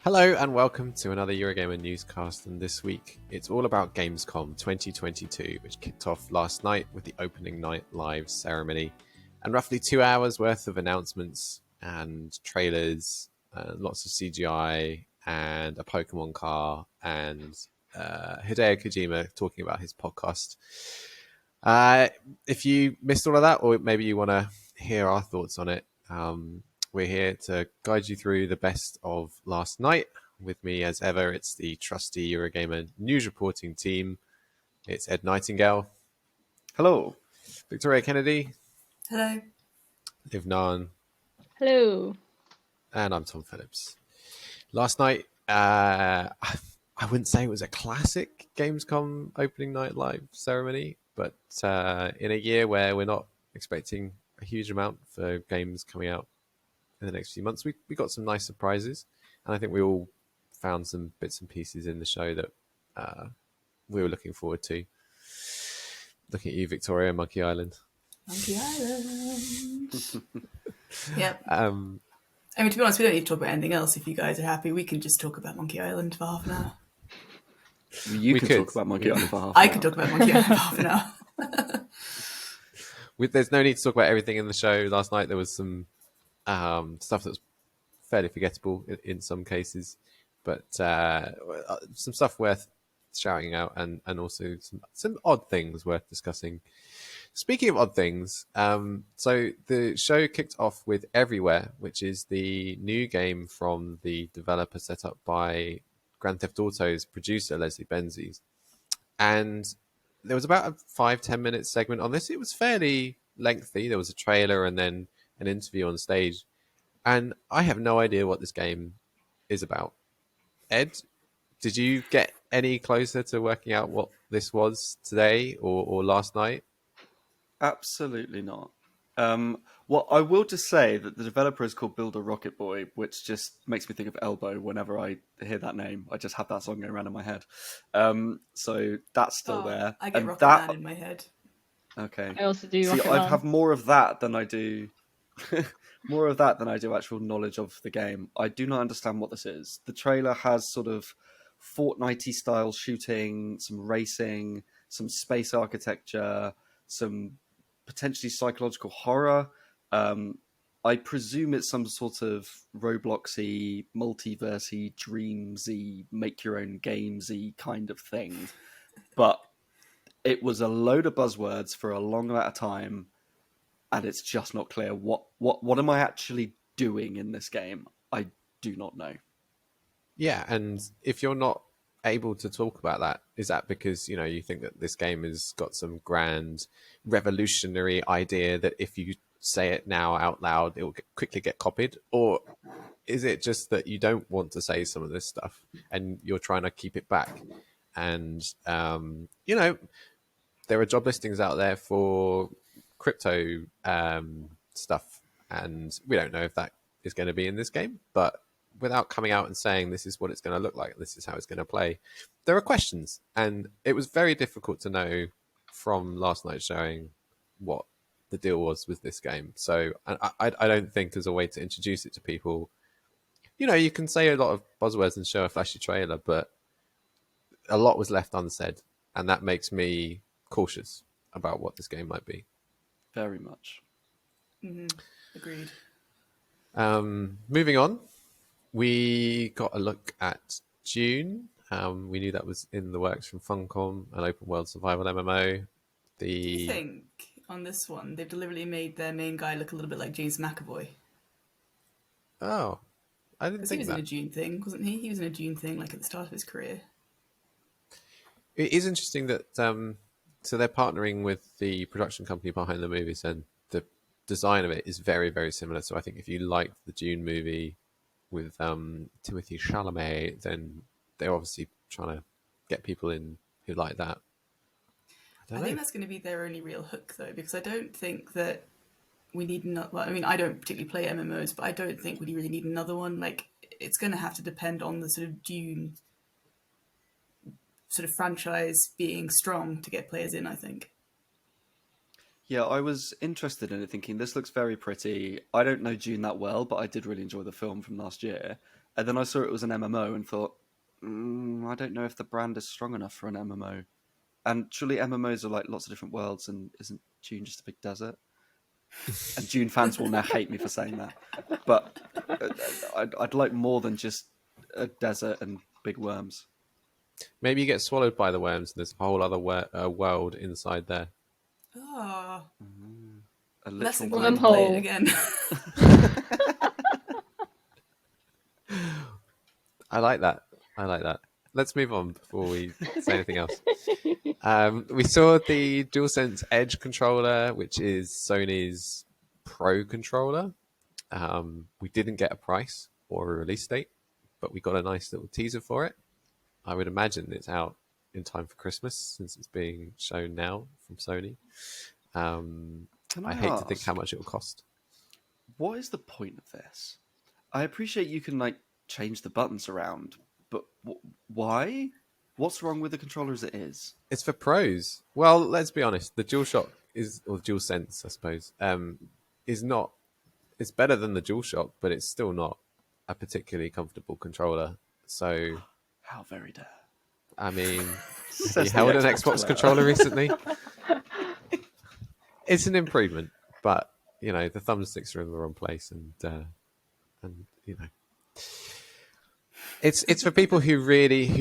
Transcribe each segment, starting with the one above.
Hello and welcome to another Eurogamer Newscast, and this week it's all about Gamescom 2022, which kicked off last night with the opening night live ceremony and roughly 2 hours worth of announcements and trailers, lots of CGI and a Pokemon car and Hideo Kojima talking about his podcast. If you missed all of that, or maybe you want to hear our thoughts on it, we're here to guide you through the best of last night. With me, as ever, it's the trusty Eurogamer news reporting team. It's Ed Nightingale. Hello. Victoria Kennedy. Hello. Liv Nahn. Hello. And I'm Tom Phillips. Last night, I wouldn't say it was a classic Gamescom opening night live ceremony, but in a year where we're not expecting a huge amount for games coming out in the next few months, we got some nice surprises, and I think we all found some bits and pieces in the show that we were looking forward to. Looking at you, Victoria, Monkey Island. Monkey Island. Yep. I mean, to be honest, we don't need to talk about anything else. If you guys are happy, we can just talk about Monkey Island for half an hour. You can talk about Monkey Island for half an hour. I could talk about Monkey Island for half an hour. There's no need to talk about everything in the show. Last night there was some stuff that was fairly forgettable in some cases, but some stuff worth shouting out, and also some odd things worth discussing. Speaking of odd things, so the show kicked off with Everywhere, which is the new game from the developer set up by Grand Theft Auto's producer, Leslie Benzies. And there was about a 5-10 minute segment on this. It was fairly lengthy. There was a trailer and then an interview on stage. And I have no idea what this game is about. Ed, did you get any closer to working out what this was today or last night? Absolutely not. Well, I will just say that the developer is called Builder Rocket Boy, which just makes me think of Elbow whenever I hear that name. I just have that song going around in my head. So that's still there. I get and Rocket Man in my head. Okay. I also do. See, I have more of that than I do... more of that than I do actual knowledge of the game. I do not understand what this is. The trailer has sort of Fortnite-y style shooting, some racing, some space architecture, some potentially psychological horror. I presume it's some sort of Roblox-y, multiverse-y, dreams-y, make-your-own-games-y kind of thing. But it was a load of buzzwords for a long amount of time, and it's just not clear what am I actually doing in this game. I do not know. Yeah, and if you're not able to talk about that, is that because you think that this game has got some grand revolutionary idea that if you say it now out loud it will quickly get copied, or is it just that you don't want to say some of this stuff and you're trying to keep it back? And there are job listings out there for crypto stuff, and we don't know if that is going to be in this game, but without coming out and saying this is what it's going to look like, this is how it's going to play, there are questions, and it was very difficult to know from last night's showing what the deal was with this game. So I don't think as a way to introduce it to people, you can say a lot of buzzwords and show a flashy trailer, but a lot was left unsaid, and that makes me cautious about what this game might be. Very much. Mm-hmm. Agreed. Moving on, we got a look at Dune. We knew that was in the works from Funcom, an open world survival MMO. I think on this one they've deliberately made their main guy look a little bit like James McAvoy. Oh, I didn't think that. He was in a Dune thing, wasn't he? He was in a Dune thing like at the start of his career. It is interesting that so they're partnering with the production company behind the movies, and the design of it is very, very similar. So I think if you liked the Dune movie with Timothée Chalamet, then they're obviously trying to get people in who like that. I think that's going to be their only real hook, though, because I don't think that we need another... Well, I mean, I don't particularly play MMOs, but I don't think we really need another one. Like, it's going to have to depend on the sort of Dune sort of franchise being strong to get players in, I think. Yeah, I was interested in it, thinking this looks very pretty. I don't know Dune that well, but I did really enjoy the film from last year. And then I saw it was an MMO and thought, I don't know if the brand is strong enough for an MMO. And surely MMOs are like lots of different worlds, and isn't Dune just a big desert? And Dune fans will now hate me for saying that. But I'd like more than just a desert and big worms. Maybe you get swallowed by the worms, and there's a whole other world inside there. Oh, A less literal inclined to play it wormhole. again. I like that. I like that. Let's move on before we say anything else. We saw the DualSense Edge controller, which is Sony's Pro controller. We didn't get a price or a release date, but we got a nice little teaser for it. I would imagine it's out in time for Christmas since it's being shown now from Sony. Can I I hate to think ask, how much it will cost. what is the point of this? I appreciate you can like change the buttons around, but why? What's wrong with the controller as it is? It's for pros. Well, let's be honest. The DualShock is, or DualSense, I suppose, is not. It's better than the DualShock, but it's still not a particularly comfortable controller. So, How very dare. I mean, have Says you the held an Xbox Xbox player. controller recently? It's an improvement, but you know the thumbsticks are in the wrong place, and you know. It's for people who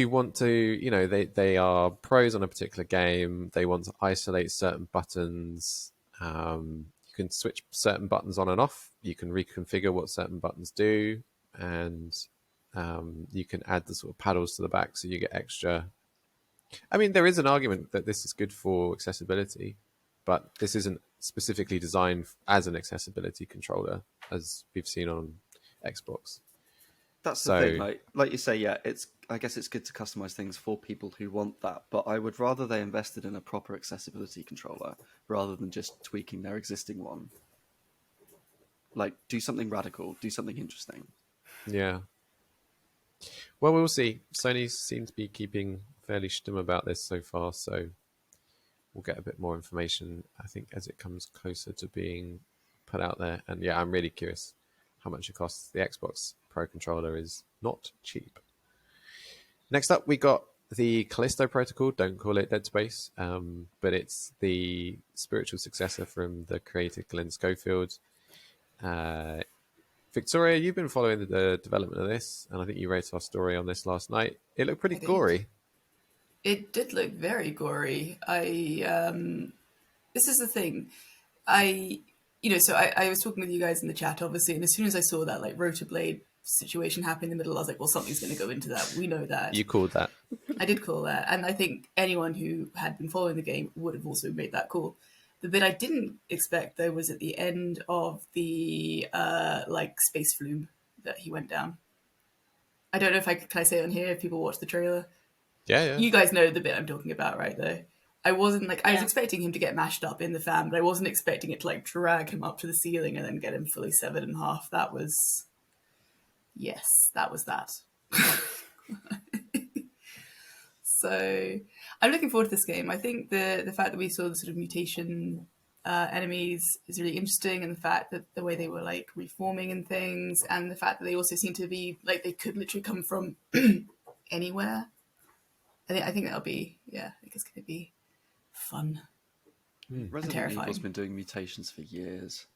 want to, you know, they are pros on a particular game. They want to isolate certain buttons. You can switch certain buttons on and off. You can reconfigure what certain buttons do, and you can add the sort of paddles to the back so you get extra. I mean, there is an argument that this is good for accessibility, but this isn't specifically designed as an accessibility controller, as we've seen on Xbox. That's the thing, like you say, yeah, I guess it's good to customize things for people who want that, but I would rather they invested in a proper accessibility controller rather than just tweaking their existing one. Like, do something radical, do something interesting. Yeah. Well, we'll see. Sony seems to be keeping fairly stum about this so far, so we'll get a bit more information, I think, as it comes closer to being put out there. And yeah, I'm really curious how much it costs. The Xbox Pro controller is not cheap. Next up, we got the Callisto Protocol. Don't call it Dead Space, but it's the spiritual successor from the creator Glenn Schofield. Victoria, you've been following the development of this, and I think you wrote our story on this last night. It looked pretty gory. It did look very gory. This is the thing. So I was talking with you guys in the chat, obviously, and as soon as I saw that like rotor blade situation happen in the middle, I was like, well, something's going to go into that. We know that. You called that. I did call that, and I think anyone who had been following the game would have also made that call. The bit I didn't expect, though, was at the end of the space flume that he went down. I don't know if can I say it on here if people watch the trailer. Yeah. You guys know the bit I'm talking about, right? Though I wasn't I was expecting him to get mashed up in the fan, but I wasn't expecting it to like drag him up to the ceiling and then get him fully severed in half. That was that. So I'm looking forward to this game. I think the fact that we saw the sort of mutation enemies is really interesting, and the fact that the way they were like reforming and things, and the fact that they also seem to be like they could literally come from anywhere. I think that'll be I think it's going to be fun. Resident Evil's been doing mutations for years.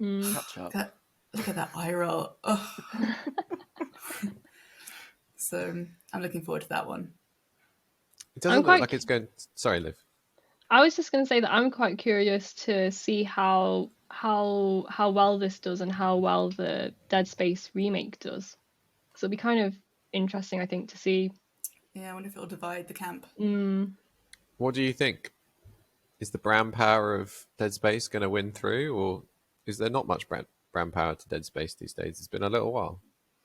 Catch up. Look at that eye roll. Oh. So I'm looking forward to that one. It doesn't look like it's going. Sorry, Liv. I was just going to say that I'm quite curious to see how well this does and how well the Dead Space remake does. So it'll be kind of interesting, I think, to see. Yeah, I wonder if it'll divide the camp. What do you think? Is the brand power of Dead Space going to win through, or is there not much brand power to Dead Space these days? It's been a little while.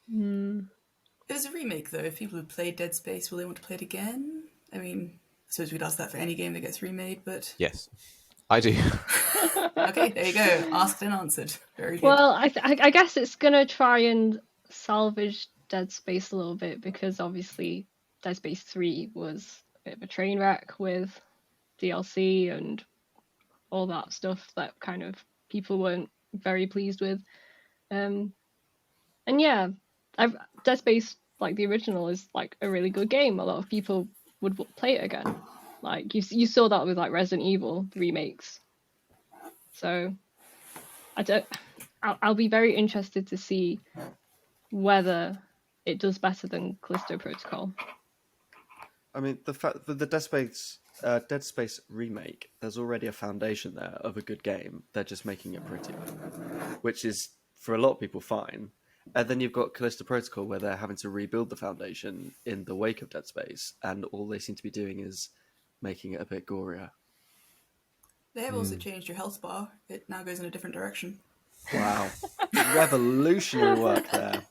It was a remake, though. If people who played Dead Space, will they want to play it again? I mean, I suppose we'd ask that for any game that gets remade, but... Yes, I do. Okay, there you go. Asked and answered. Very good. Well, I guess it's going to try and salvage Dead Space a little bit, because obviously Dead Space 3 was a bit of a train wreck with DLC and all that stuff that kind of people weren't very pleased with. And yeah, Dead Space, like the original, is like a really good game. A lot of people would play it again. Like you saw that with like Resident Evil remakes. So I'll be very interested to see whether it does better than Callisto Protocol. I mean, the fact that the Dead Space remake, there's already a foundation there of a good game. They're just making it prettier, which is for a lot of people fine. And then you've got Callisto Protocol, where they're having to rebuild the foundation in the wake of Dead Space, and all they seem to be doing is making it a bit gorier. They have also changed your health bar. It now goes in a different direction. Wow, revolutionary work there.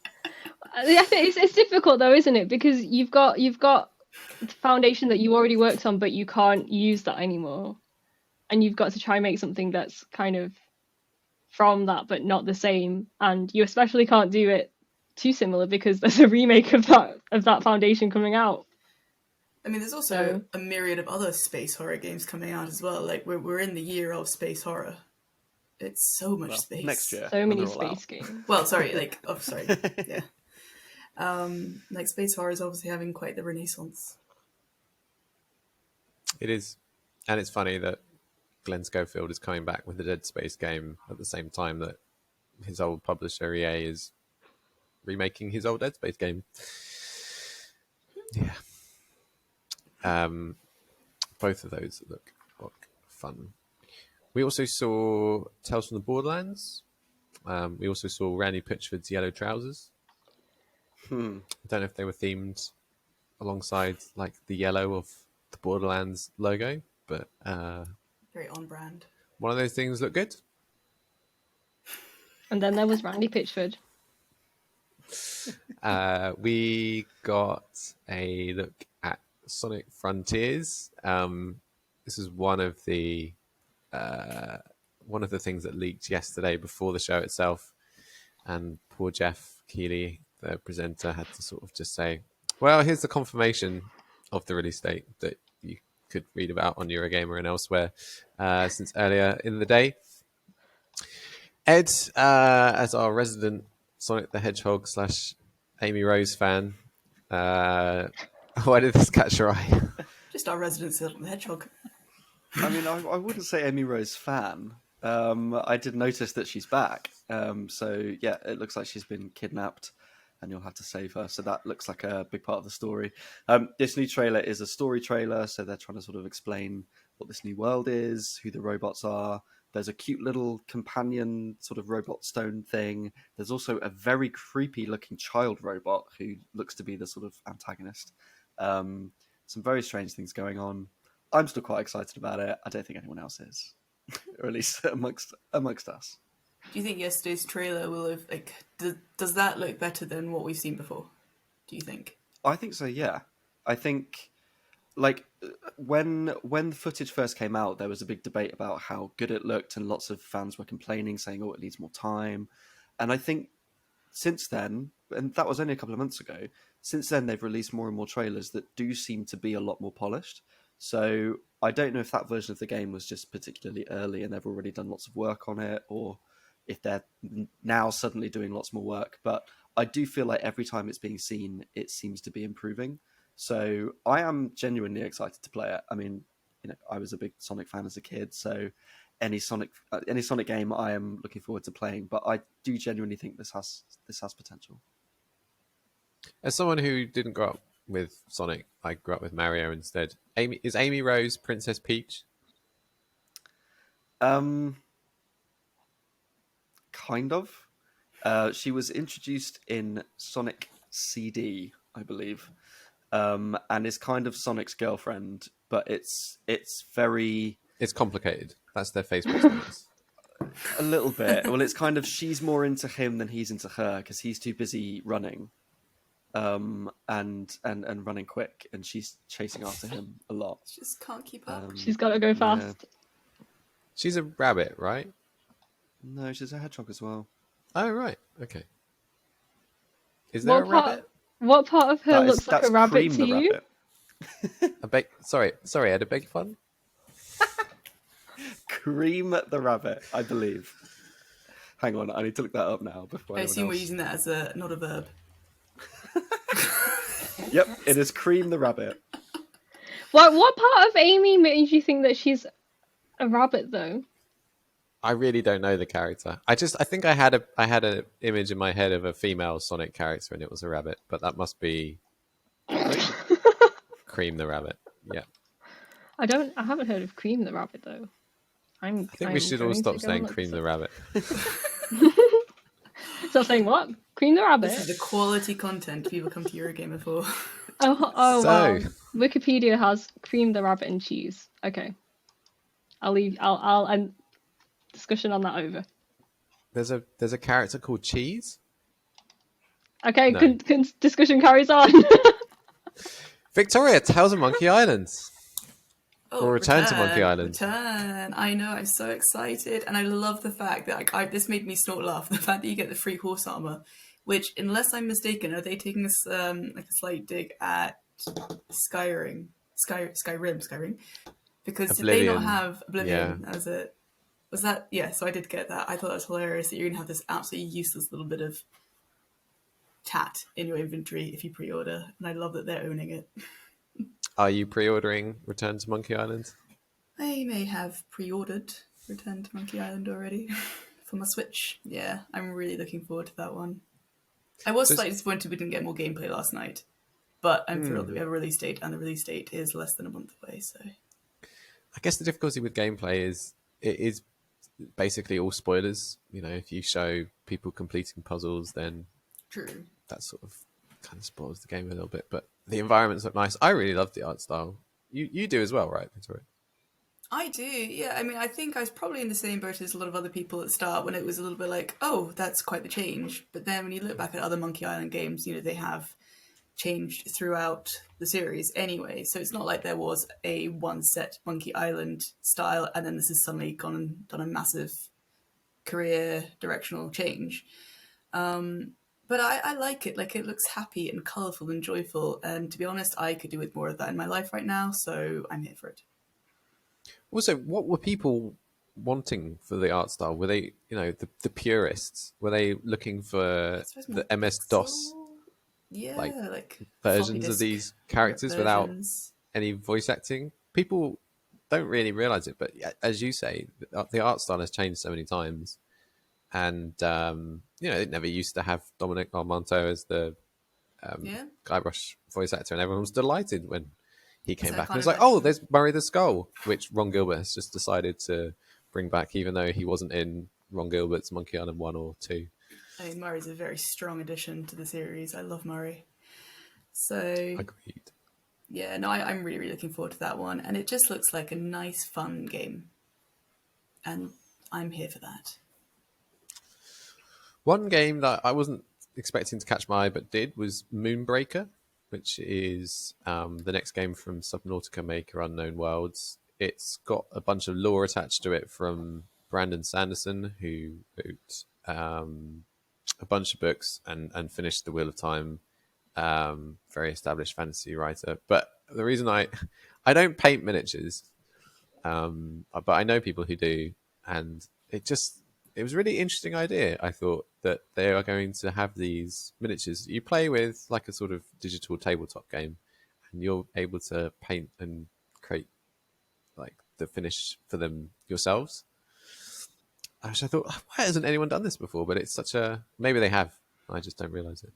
I think it's difficult though, isn't it? Because you've got the foundation that you already worked on, but you can't use that anymore, and you've got to try and make something that's kind of from that but not the same, and you especially can't do it too similar because there's a remake of that foundation coming out. I mean, there's also a myriad of other space horror games coming out as well. Like we're in the year of space horror. It's so much space. Next year, so many space games. Well, sorry, yeah. Like space horror is obviously having quite the renaissance. It is, and it's funny that Glenn Schofield is coming back with the Dead Space game at the same time that his old publisher EA is remaking his old Dead Space game. Yeah. Both of those look fun. We also saw Tales from the Borderlands. We also saw Randy Pitchford's Yellow Trousers. I don't know if they were themed alongside like the yellow of the Borderlands logo, but very on brand. One of those things look good. And then there was Randy Pitchford. We got a look at Sonic Frontiers. This is one of the things that leaked yesterday before the show itself, and poor Jeff Keighley, the presenter, had to sort of just say, well, here's the confirmation of the release date that you could read about on Eurogamer and elsewhere since earlier in the day. Ed, as our resident Sonic the Hedgehog / Amy Rose fan, why did this catch your eye? Just our resident Sonic the Hedgehog. I mean, I wouldn't say Amy Rose fan. I did notice that she's back. So yeah, it looks like she's been kidnapped and you'll have to save her. So that looks like a big part of the story. This new trailer is a story trailer. So they're trying to sort of explain what this new world is, who the robots are. There's a cute little companion sort of robot stone thing. There's also a very creepy looking child robot who looks to be the sort of antagonist. Some very strange things going on. I'm still quite excited about it. I don't think anyone else is, or at least amongst us. Do you think yesterday's trailer will have does that look better than what we've seen before? Do you think? I think so. Yeah, I think like when the footage first came out, there was a big debate about how good it looked, and lots of fans were complaining, saying, "Oh, it needs more time." And I think since then, and that was only a couple of months ago, since then they've released more and more trailers that do seem to be a lot more polished. So I don't know if that version of the game was just particularly early and they've already done lots of work on it, or if they're now suddenly doing lots more work. But I do feel like every time it's being seen, it seems to be improving. So I am genuinely excited to play it. I mean, I was a big Sonic fan as a kid, so any Sonic game I am looking forward to playing. But I do genuinely think this has potential. As someone who didn't grow up with Sonic, I grew up with Mario instead. Is Amy Rose Princess Peach? Kind of. She was introduced in Sonic CD, I believe, and is kind of Sonic's girlfriend, but it's complicated. That's their Facebook status. A little bit. Well, it's kind of she's more into him than he's into her because he's too busy running. And running quick, and she's chasing after him a lot. She just can't keep up. She's got to go fast. Yeah. She's a rabbit, right? No, she's a hedgehog as well. Oh, right. Okay. Is there a rabbit? What part of her looks like a rabbit Cream to the you? rabbit. Sorry, Ed, I beg your pardon? Cream the rabbit, I believe. Hang on, I need to look that up now before I anyone assume else. we're using that as not a verb. Yep, it is cream the rabbit. What part of Amy made you think that she's a rabbit, though? I really don't know the character. I think I had an image in my head of a female Sonic character, and it was a rabbit. But that must be Cream the Rabbit. Yeah. I haven't heard of Cream the Rabbit, though. I think we should all stop saying Cream the Rabbit. Stop saying what? Cream the Rabbit? This is the quality content people come to Eurogamer for. Oh So- wow. Wikipedia has Cream the Rabbit and cheese. Okay. I'll end discussion on that over. There's a character called Cheese. Okay, No. discussion carries on. Victoria, Tales of Monkey Island. Oh, Or Return to Monkey Island. Return. I know, I'm so excited. And I love the fact that this made me snort laugh. The fact that you get the free horse armor, which, unless I'm mistaken, are they taking this like a slight dig at Skyrim? Because did they not Oblivion. have Oblivion Yeah. as it? Was that? Yeah, so I did get that. I thought that was hilarious that you're going to have this absolutely useless little bit of tat in your inventory if you pre-order. And I love that they're owning it. Are you pre-ordering Return to Monkey Island? I may have pre-ordered Return to Monkey Island already for my Switch. Yeah, I'm really looking forward to that one. I was So- slightly disappointed we didn't get more gameplay last night, but I'm thrilled that we have a release date, and the release date is less than a month away, so... I guess the difficulty with gameplay is it is basically all spoilers. You know, if you show people completing puzzles, then True. that sort of kind of spoils the game a little bit. But the environments look nice. I really love the art style. You do as well, right, Victoria? I do, yeah. I mean, I think I was probably in the same boat as a lot of other people at the start when it was a little bit like, oh, that's quite the change. But then when you look back at other Monkey Island games, you know, they have changed throughout the series anyway. So it's not like there was a one set Monkey Island style and then this has suddenly gone and done a massive career directional change. But I like it. Like, it looks happy and colourful and joyful. And to be honest, I could do with more of that in my life right now. So I'm here for it. Also, what were people wanting for the art style? Were they, you know, the purists? Were they looking for I suppose more the MS-DOS yeah, like, like versions floppy of disk these characters without versions. any voice acting? People don't really realize it, but as you say, the art style has changed so many times. And, you know, it never used to have Dominic Armanto as the Yeah. Guybrush voice actor, and everyone was delighted when he came So I back. And can't it was like, imagine- oh, there's Murray the Skull, which Ron Gilbert has just decided to bring back, even though he wasn't in Ron Gilbert's Monkey Island 1 or 2. I mean, Murray's a very strong addition to the series. I love Murray. So, Agreed. yeah, no, I'm really, really looking forward to that one. And it just looks like a nice, fun game. And I'm here for that. One game that I wasn't expecting to catch my eye but did was Moonbreaker, which is the next game from Subnautica maker Unknown Worlds. It's got a bunch of lore attached to it from Brandon Sanderson, who wrote a bunch of books and finished The Wheel of Time. Very established fantasy writer. But the reason I don't paint miniatures, but I know people who do, and it was a really interesting idea. I thought that they are going to have these miniatures you play with, like a sort of digital tabletop game, and you're able to paint and create like the finish for them yourselves. Which I thought, why hasn't anyone done this before? But it's maybe they have. I just don't realize it.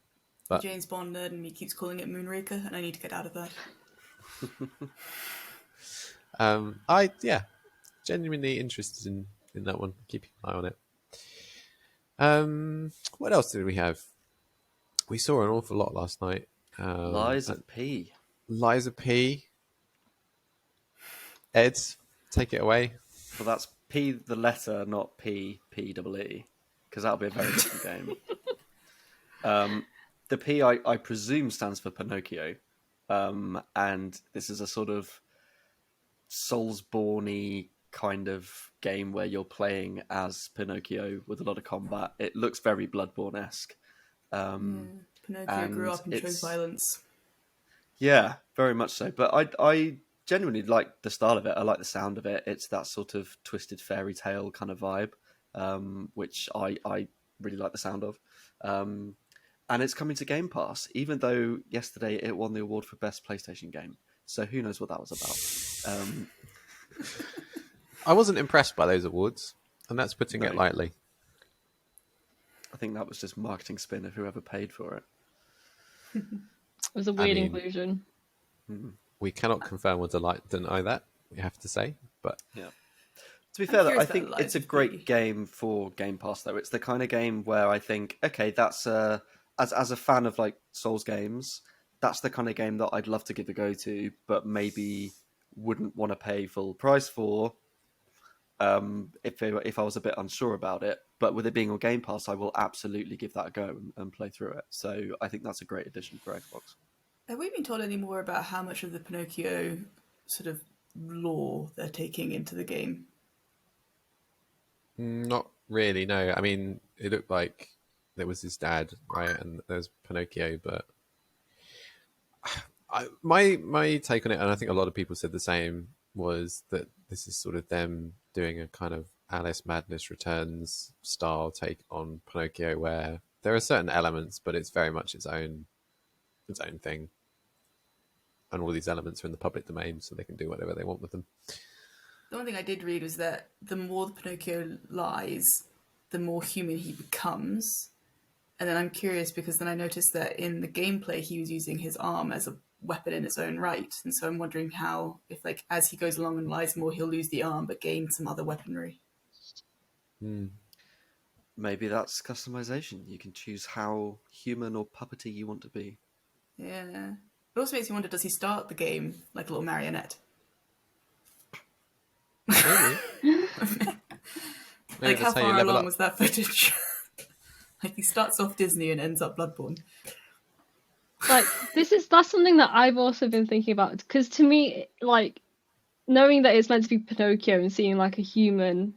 But James Bond nerd and me keeps calling it Moonraker, and I need to get out of that. genuinely interested in that one. Keeping an eye on it. What else did we have? We saw an awful lot last night. Lies of P. Liza P. Ed, take it away. Well, that's P the letter, not P-E-E, because that'll be a very different game. The P, I presume, stands for Pinocchio, and this is a sort of Soulsborne-y kind of game where you're playing as Pinocchio with a lot of combat. It looks very Bloodborne-esque. Pinocchio grew and up and chose it's- violence. Yeah, very much so. But I genuinely like the style of it. I like the sound of it. It's that sort of twisted fairy tale kind of vibe, which I really like the sound of. And it's coming to Game Pass, even though yesterday it won the award for Best PlayStation Game. So who knows what that was about. I wasn't impressed by those awards, and that's putting it No. lightly. I think that was just marketing spin of whoever paid for it. It was a weird inclusion. We cannot confirm or deny that, we have to say. But yeah. To be fair, I curious think about it's a great game for Game Pass, though. It's the kind of game where I think, okay, that's as a fan of like Souls games, that's the kind of game that I'd love to give a go to, but maybe wouldn't want to pay full price for. If I was a bit unsure about it, but with it being on Game Pass, I will absolutely give that a go and play through it. So I think that's a great addition for Xbox. Have we been told any more about how much of the Pinocchio sort of lore they're taking into the game? not really, no. I mean, it looked like there was his dad, right? And there's Pinocchio, but my take on it, and I think a lot of people said the same, was that this is sort of them doing a kind of Alice Madness Returns style take on Pinocchio, where there are certain elements, but it's very much its own thing. And all these elements are in the public domain, so they can do whatever they want with them. The one thing I did read was that the more the Pinocchio lies, the more human he becomes. And then I'm curious because then I noticed that in the gameplay he was using his arm as a weapon in its own right. And so I'm wondering how, if like as he goes along and lies more, he'll lose the arm but gain some other weaponry. Maybe that's customization. You can choose how human or puppety you want to be. Yeah. It also makes me wonder, does he start the game like a little marionette? Maybe. Like how far along was that footage? Like he starts off Disney and ends up Bloodborne. Like that's something that I've also been thinking about, because to me, like, knowing that it's meant to be Pinocchio and seeing like a human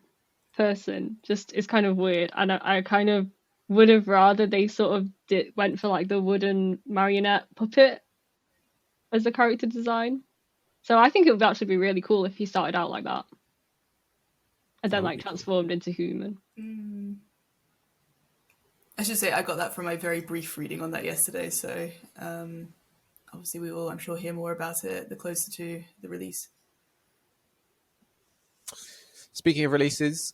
person just is kind of weird, and I kind of would have rather they sort of went for like the wooden marionette puppet as a character design. So I think it would actually be really cool if he started out like that and then like transformed into human. I should say I got that from my very brief reading on that yesterday, so obviously we will, I'm sure, hear more about it the closer to the release. Speaking of releases,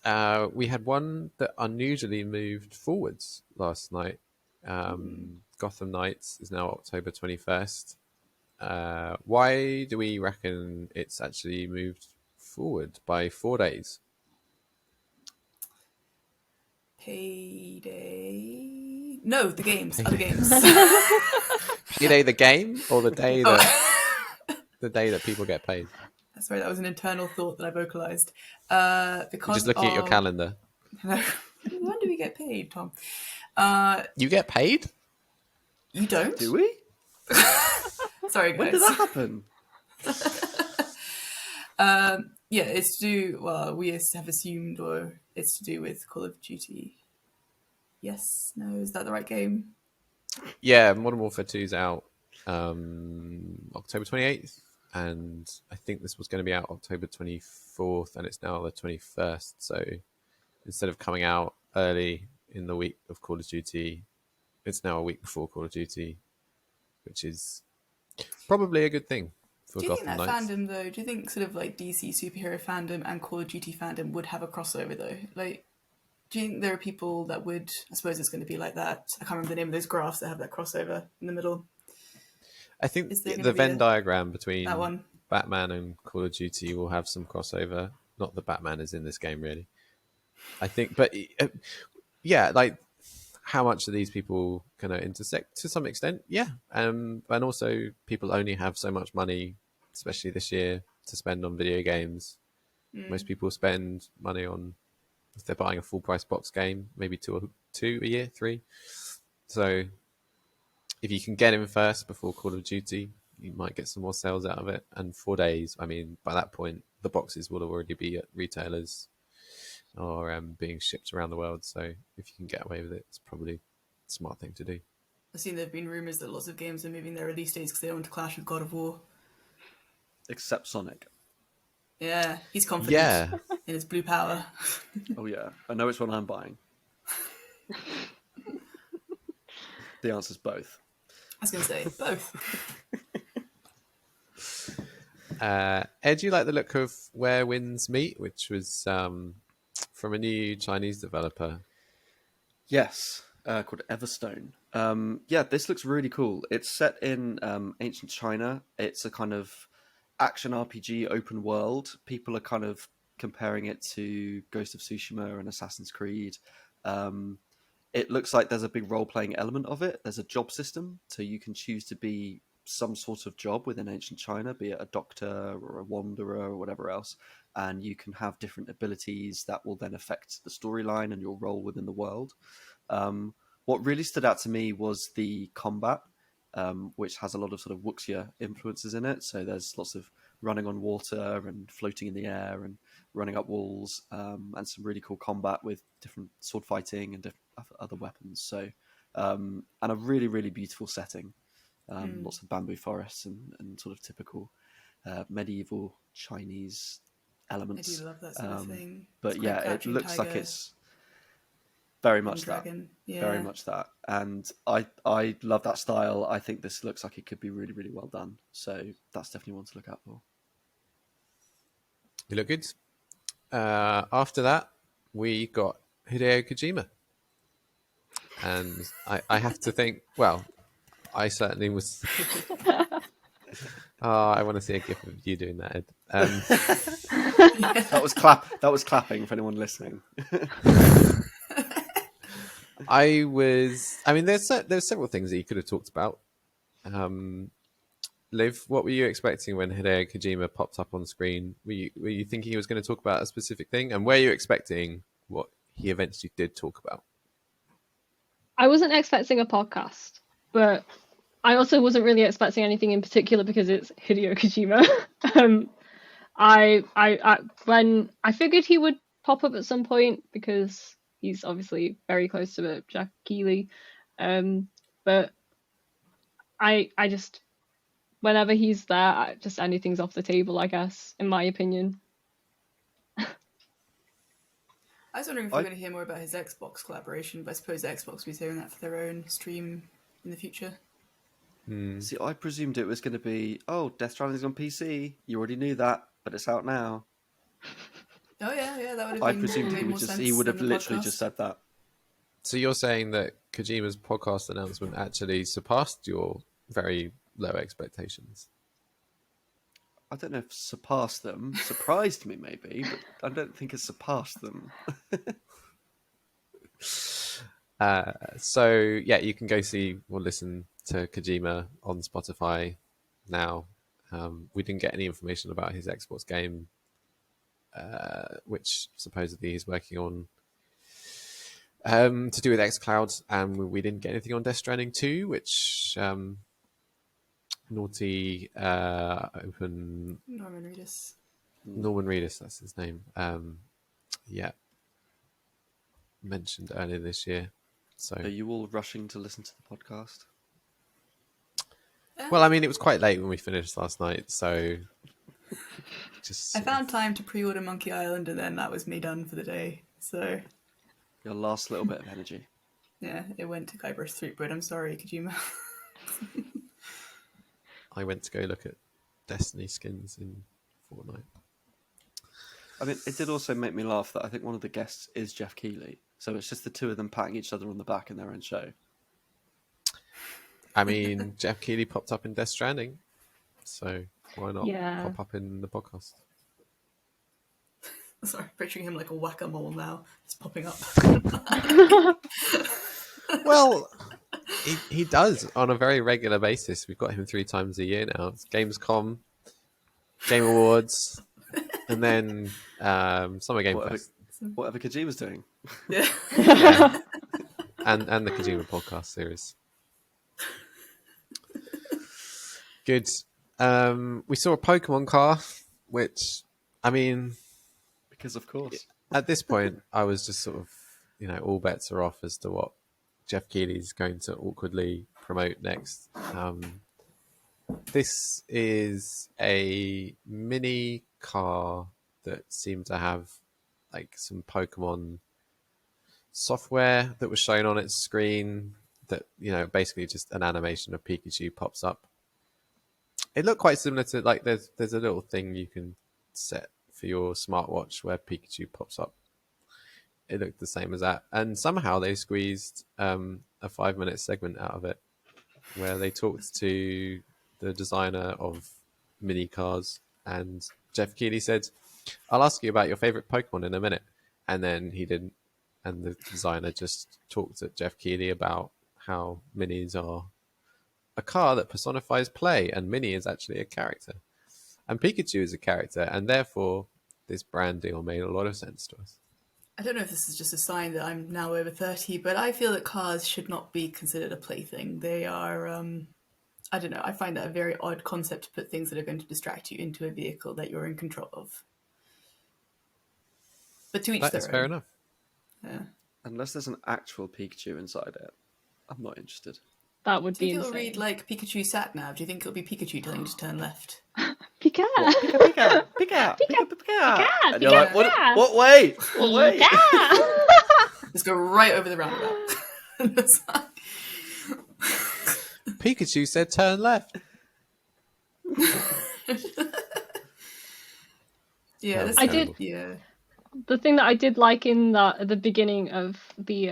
we had one that unusually moved forwards last night. Gotham Knights is now October 21st. Why do we reckon it's actually moved forward by 4 days? Payday? No, the games. Other games. Payday the game, or the day that people get paid? Sorry, that was an internal thought that I vocalized. Because you're just looking at your calendar. No. When do we get paid, Tom? You get paid? You don't? Do we? Sorry, guys. When did that happen? Yeah, it's to do, well, we have assumed, or it's to do with Call of Duty. Yes? No? Is that the right game? Yeah, Modern Warfare 2 is out October 28th, and I think this was going to be out October 24th, and it's now the 21st, so instead of coming out early in the week of Call of Duty, it's now a week before Call of Duty, which is probably a good thing. Do you think that fandom, though, do you think sort of like DC superhero fandom and Call of Duty fandom would have a crossover, though? Like, do you think there are people that would, I suppose it's going to be like that, I can't remember the name of those graphs that have that crossover in the middle. I think the Venn diagram between that one? Batman and Call of Duty will have some crossover. Not that Batman is in this game, really. I think, but yeah, like, how much are these people going to intersect to some extent? Yeah. And also people only have so much money, especially this year, to spend on video games. Most people spend money on, if they're buying a full price box game, maybe two a year, 3. So if you can get in first before Call of Duty, you might get some more sales out of it. And 4 days, I mean, by that point, the boxes will already be at retailers or being shipped around the world. So if you can get away with it, it's probably a smart thing to do. I've seen there have been rumours that lots of games are moving their release dates because they don't want to clash with God of War. except Sonic. Yeah, he's confident Yeah. in his blue power. Oh yeah, I know which one I'm buying. The answer's both. I was going to say both. Ed, you like the look of Where Winds Meet, which was from a new Chinese developer. Yes, called Everstone. Yeah, this looks really cool. It's set in ancient China. It's a kind of action RPG open world. People are kind of comparing it to Ghost of Tsushima and Assassin's Creed. It looks like there's a big role-playing element of it. There's a job system, so you can choose to be some sort of job within ancient China, be it a doctor or a wanderer or whatever else, and you can have different abilities that will then affect the storyline and your role within the world. What really stood out to me was the combat, which has a lot of sort of wuxia influences in it. So there's lots of running on water and floating in the air and running up walls, and some really cool combat with different sword fighting and different other weapons. So, and a really, really beautiful setting. Lots of bamboo forests and sort of typical medieval Chinese elements. I do love that sort of thing. But It's yeah, quite it Crouching looks like Tiger, it's very Hidden much that. Dragon. Yeah. Very much that. And I love that style. I think this looks like it could be really, really well done. So that's definitely one to look out for. You look good. After that, we got Hideo Kojima. And I have to think, well, I certainly was. Oh, I want to see a gif of you doing that, Ed. That was clapping for anyone listening. I mean, there's several things that you could have talked about. Liv, what were you expecting when Hideo Kojima popped up on screen? Were you thinking he was going to talk about a specific thing? And were you expecting what he eventually did talk about? I wasn't expecting a podcast, but I also wasn't really expecting anything in particular because it's Hideo Kojima. When I figured he would pop up at some point because he's obviously very close to Jeff Keighley, but I just whenever he's there, just anything's off the table, I guess, in my opinion. I was wondering if we were going to hear more about his Xbox collaboration, but I suppose Xbox was doing that for their own stream in the future. See, I presumed it was going to be, Death Stranding's on PC. You already knew that, but it's out now. Oh yeah, that would have I been presumed he would have literally just said that. So you're saying that Kojima's podcast announcement actually surpassed your very low expectations? I don't know if surpassed them. Surprised me, maybe, but I don't think it surpassed them. So yeah, you can go see or listen to Kojima on Spotify now. We didn't get any information about his Xbox game, which supposedly he's working on to do with xCloud, and we didn't get anything on Death Stranding 2, which naughty open Norman Reedus, that's his name. Yeah, mentioned earlier this year. So Are you all rushing to listen to the podcast? well, I mean, it was quite late when we finished last night, so just I found time to pre-order Monkey Island, and then that was me done for the day. So Your last little bit of energy. yeah, it went to Guybrush Threepwood. I'm sorry, Kojima. I went to go look at Destiny skins in Fortnite. I mean, it did also make me laugh that I think one of the guests is Jeff Keighley. So it's just the two of them patting each other on the back in their own show. I mean, Jeff Keighley popped up in Death Stranding, so why not pop up in the podcast? Sorry, picturing him like a whack-a-mole now. It's popping up. Well, he does on a very regular basis. We've got him 3 times a year now. It's Gamescom, Game Awards, and then Summer Game Fest. Whatever Kojima's doing. Yeah. Yeah. And the Kojima podcast series. Good. We saw a Pokemon car, which, I mean, Because of course. at this point, I was just sort of, all bets are off as to what Jeff Keighley's going to awkwardly promote next. this is a mini car that seemed to have like some Pokemon software that was shown on its screen. That basically just an animation of Pikachu pops up. It looked quite similar to like there's a little thing you can set for your smartwatch where Pikachu pops up. It looked the same as that, and somehow they squeezed a 5-minute segment out of it where they talked to the designer of mini cars, and Jeff Keighley said, "I'll ask you about your favorite Pokemon in a minute," and then he didn't, and the designer just talked to Jeff Keighley about how minis are a car that personifies play, and Mini is actually a character, and Pikachu is a character, and therefore this brand deal made a lot of sense to us. I don't know if this is just a sign that I'm now over 30, but I feel that cars should not be considered a plaything. They are, I don't know, I find that a very odd concept to put things that are going to distract you into a vehicle that you're in control of. But to each their own. That's fair enough. Yeah. Unless there's an actual Pikachu inside it, I'm not interested. That would Do be you think insane. it'll read like Pikachu sat nav? Do you think it'll be Pikachu telling you to turn left? Pika! Pika, Pika, Pika, Pika, Pika. And you're like, Pika. what way? What way? Just go right over the roundabout. It's like- Pikachu said turn left. yeah, that's I did- Yeah. The thing that I did like in that at the beginning of the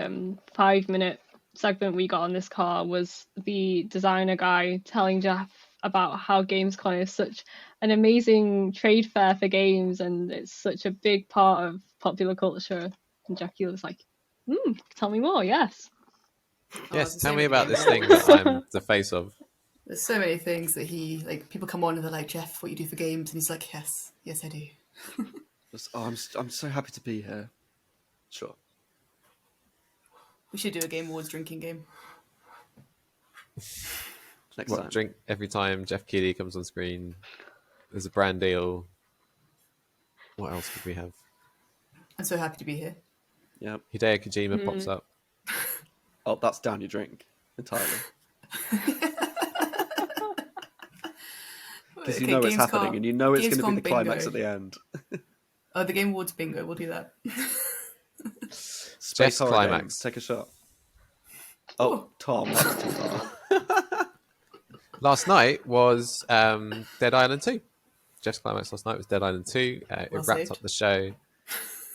5-minute segment we got on this car was the designer guy telling Jeff about how Gamescom is such an amazing trade fair for games and it's such a big part of popular culture. And Jackie was like, tell me more, yes. Yes, it's the tell same me with about the this Game thing that I'm the face of. There's so many things that he, like, people come on and they're like, Jeff, what you do for games? And he's like, yes, I do. I'm so happy to be here. Sure. We should do a Game Awards drinking game. Next What, time. drink every time Jeff Keighley comes on screen. There's a brand deal. What else could we have? I'm so happy to be here. Yeah. Hideo Kojima pops up. Oh, that's down your drink entirely. Because you know it's happening, and you know it's going to be the climax at the end. Oh, the Game Awards bingo. We'll do that. Space horror climax. Game. Take a shot. Oh, Tom, that's too far. Last night was Dead Island 2. Jeff's climax last night was Dead Island 2. It Well wrapped saved. up the show.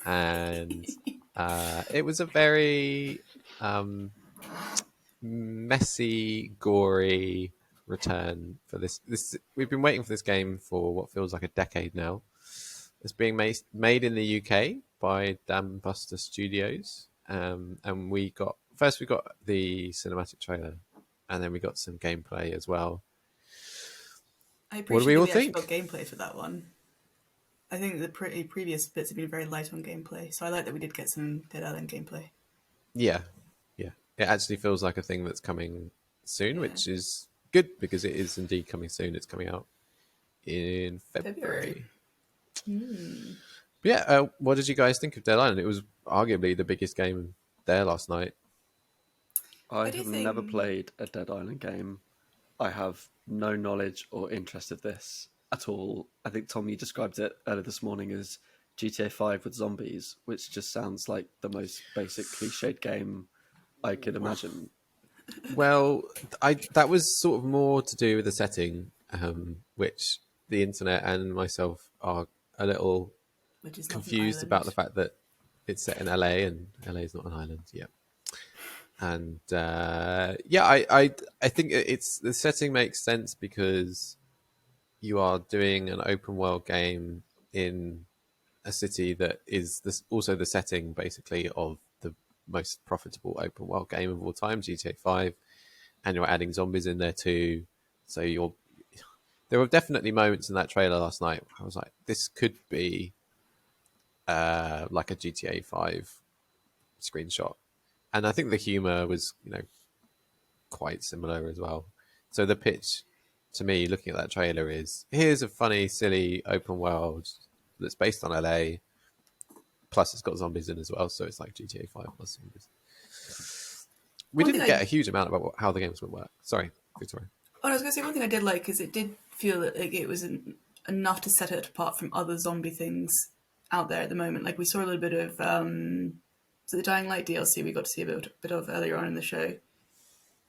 And it was a very messy, gory return for this. We've been waiting for this game for what feels like a decade now. It's being made in the UK by Dam Buster Studios. And we got the cinematic trailer, and then we got some gameplay as well. I What do we all appreciate think? that we actually got gameplay for that one. I think the previous bits have been very light on gameplay, so I like that we did get some Dead Island gameplay. Yeah. It actually feels like a thing that's coming soon, which is good because it is indeed coming soon. It's coming out in February. But yeah, what did you guys think of Dead Island? It was arguably the biggest game there last night. I do have think- never played a Dead Island game. I have no knowledge or interest of this at all. I think, Tom, you described it earlier this morning as GTA 5 with zombies, which just sounds like the most basic cliched game I could imagine. Well, that was sort of more to do with the setting, which the internet and myself are a little Which is not an confused island. about the fact that it's set in LA and LA is not an island. Yeah. And I think it's the setting makes sense because you are doing an open world game in a city that is also the setting basically of the most profitable open world game of all time, GTA 5, and you're adding zombies in there too. So there were definitely moments in that trailer last night where I was like, this could be like a GTA 5 screenshot. And I think the humor was, quite similar as well. So the pitch to me, looking at that trailer, is here's a funny, silly open world that's based on LA. Plus, it's got zombies in as well, so it's like GTA 5 plus zombies. We One didn't thing get a huge amount about how the game's going to work. Sorry, Victoria. Oh, I was going to say one thing I did like is it did feel that like it was enough to set it apart from other zombie things out there at the moment. Like we saw a little bit of so the Dying Light DLC we got to see a bit of earlier on in the show,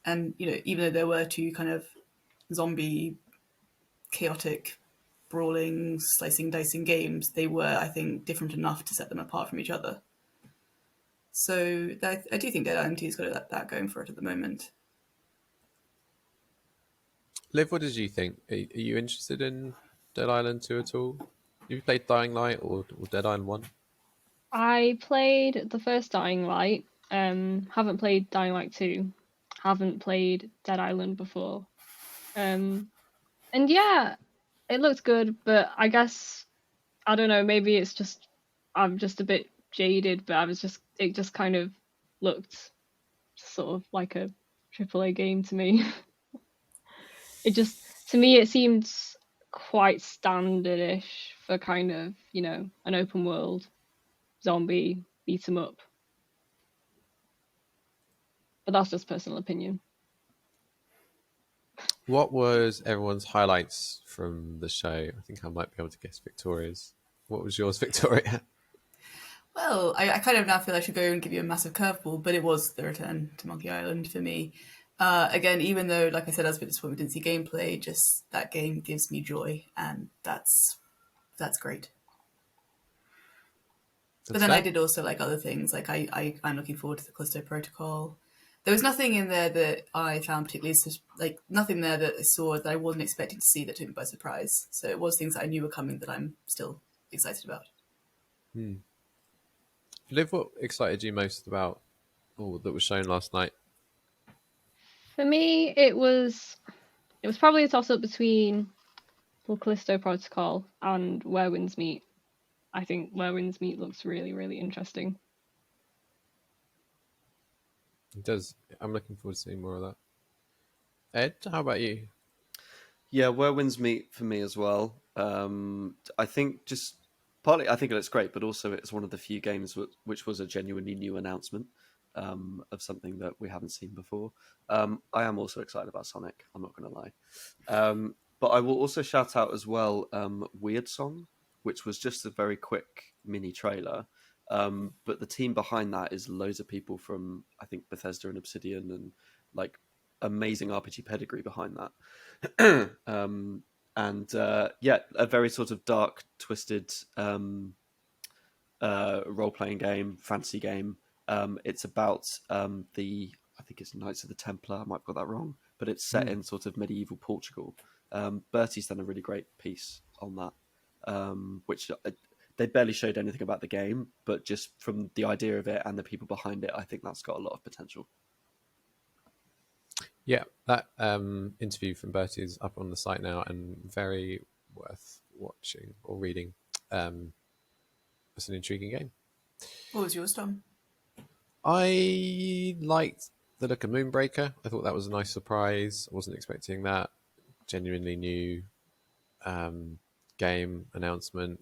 and even though there were two kind of zombie chaotic brawling slicing dicing games, they were I think different enough to set them apart from each other. So I do think Dead Island 2's got that going for it at the moment. Liv, what did you think? Are you interested in Dead Island 2 at all? Have you played Dying Light or Dead Island 1? I played the first Dying Light. Haven't played Dying Light 2. Haven't played Dead Island before. And yeah, it looked good, but I guess I don't know, maybe it's just I'm just a bit jaded, but it just kind of looked sort of like a AAA game to me. It just to me it seemed quite standardish for kind of, an open world zombie beat 'em up. But that's just personal opinion. What was everyone's highlights from the show? I think I might be able to guess Victoria's. What was yours, Victoria? Well, I kind of now feel I should go and give you a massive curveball, but it was the return to Monkey Island for me. Again, even though, like I said, I was a bit disappointed we didn't see gameplay, just that game gives me joy, and that's great. But then I did also like other things. Like I'm looking forward to the Callisto Protocol. There was nothing in there that I found particularly nothing there that I saw that I wasn't expecting to see that took me by surprise. So it was things that I knew were coming that I'm still excited about. Liv, what excited you most about that was shown last night? For me, it was probably a toss up between the Callisto Protocol and Where Winds Meet. I think Where Winds Meet looks really, really interesting. It does. I'm looking forward to seeing more of that. Ed, how about you? Yeah, Where Winds Meet for me as well. I think just partly I think it looks great, but also it's one of the few games which was a genuinely new announcement of something that we haven't seen before. I am also excited about Sonic. I'm not going to lie. But I will also shout out as well Weird Song, which was just a very quick mini trailer. But the team behind that is loads of people from, I think, Bethesda and Obsidian, and like amazing RPG pedigree behind that. Yeah, a very sort of dark, twisted role-playing game, fantasy game. It's about I think it's Knights of the Templar. I might have got that wrong, but it's set in sort of medieval Portugal. Bertie's done a really great piece on that, which they barely showed anything about the game, but just from the idea of it and the people behind it, I think that's got a lot of potential. Yeah, that interview from Bertie is up on the site now and very worth watching or reading. It's an intriguing game. What was yours, Tom? I liked the look of Moonbreaker. I thought that was a nice surprise. I wasn't expecting that. Genuinely new game announcement.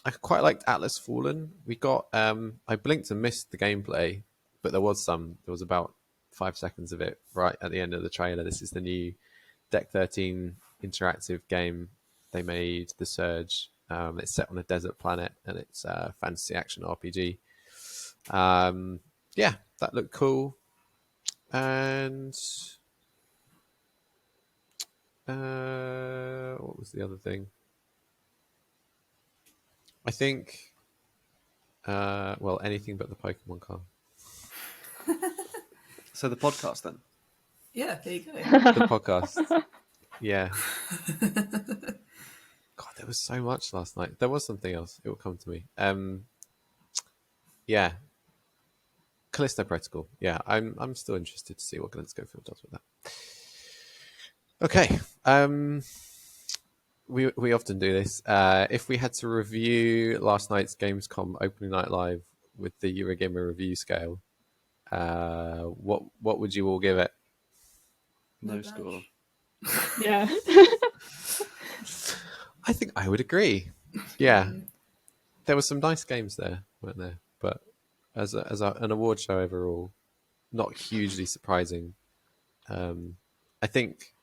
I quite liked Atlas Fallen. We got I blinked and missed the gameplay, but there was about 5 seconds of it right at the end of the trailer. This is the new Deck 13 interactive game they made, The Surge. It's set on a desert planet and it's a fantasy action RPG. Yeah, that looked cool. And what was the other thing? I think, anything but the Pokemon card. So the podcast then? Yeah, there you go. The podcast. Yeah. God, there was so much last night. There was something else. It will come to me. Yeah. Callisto Protocol. Yeah, I'm still interested to see what Glenn Schofield does with that. Okay. We often do this. If we had to review last night's Gamescom opening night live with the Eurogamer review scale, what would you all give it? No score. Yeah. I think I would agree. Yeah, there were some nice games there, weren't there? But as an award show overall, not hugely surprising. I think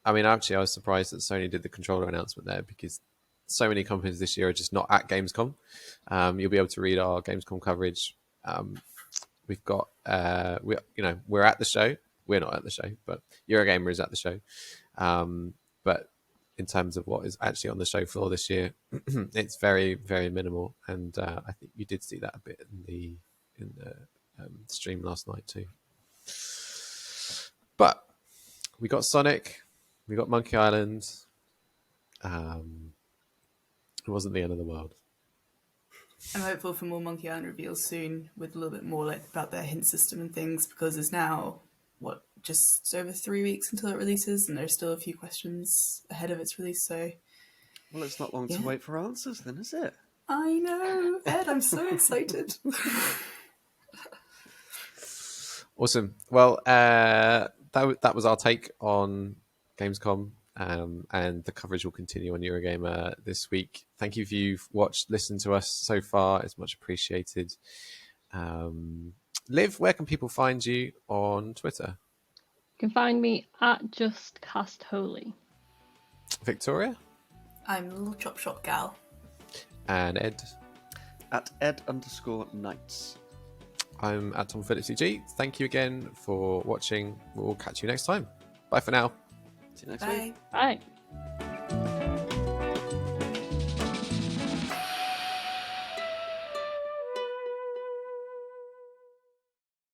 I mean, actually, I was surprised that Sony did the controller announcement there because so many companies this year are just not at Gamescom. You'll be able to read our Gamescom coverage. We've got we're at the show. We're not at the show, but Eurogamer is at the show. But in terms of what is actually on the show floor this year, it's very, very minimal. And I think you did see that a bit in the stream last night too. But we got Sonic, we got Monkey Island. It wasn't the end of the world. I'm hopeful for more Monkey Island reveals soon, with a little bit more like about their hint system and things, because there's now just over 3 weeks until it releases, and there's still a few questions ahead of its release. So, well, it's not long to wait for answers, then, is it? I know, Ed. I'm so excited. Awesome. Well, that was our take on Gamescom, and the coverage will continue on Eurogamer this week. Thank you if you've listened to us so far. It's much appreciated. Liv, where can people find you on Twitter? You can find me at JustCastHoly. Victoria? I'm Little Chop Shop Gal. And Ed? At Ed_Knights. I'm at Tom Phillips CG. Thank you again for watching. We'll catch you next time. Bye for now. See you next week. Bye. Bye.